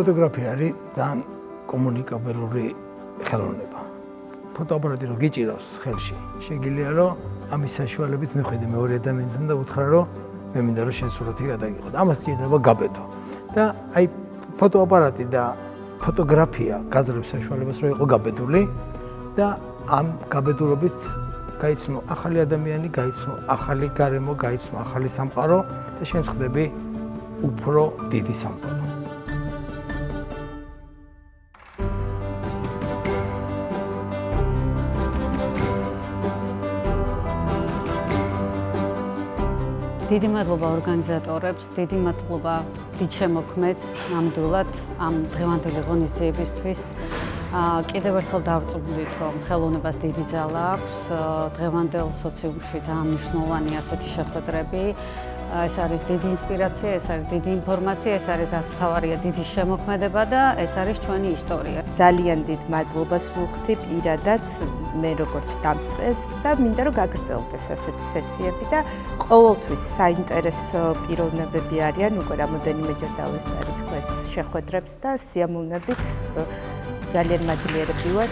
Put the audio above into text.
ფოტოგრაფია არის ძალიან კომუნიკაბელური ხელოვნება. ფოტოაპარატი რო გიჭირავს ხელში, შეგიძლია რომ ამის საშუალებით მიხვიდე მეორე ადამიანთან და უთხრა რომ მე მინდა რომ შენ სურათი გადაგიღო. ამას შეიძლება გაბედო. და აი ფოტოაპარატი და ფოტოგრაფია გაძლევს საშუალებას რომ იყო გაბედული და ამ გაბედულობით გაიცნო ახალი ადამიანი, გაიცნო ახალი გარემო, გაიცნო ახალი სამყარო და შენ ხდები უფრო დიდი სამყარო. დიდი მადლობა ორგანიზატორებს, დიდი მადლობა დიდ შემოქმედს ნამდვილად ამ დღევანდელი ღონისძიებისთვის. კიდევ ერთხელ დავწმუნდით, რომ ხელოვნებას დიდი ძალა აქვს. დღევანდელ სოციუმში ძალიან მნიშვნელოვანია ასეთი შეხვედრები. ეს არის დიდი ინსპირაცია, ეს არის დიდი ინფორმაცია, ეს არის რაც მთავარია დიდი შემოქმედება და ეს არის ჩვენი ისტორია. ძალიან დიდ მადლობას ვუხდი პირადად მე როგორც დამსწრეს და მინდა რომ გაგრძელდეს ასეთი სესიები და ყოველთვის საინტერესო პიროვნებები არიან, უკვე რამოდენიმეჯერ დავესწარი თქვენს შეხვედრებს და სიამოვნებით ძალიან მადლიერები ვარ.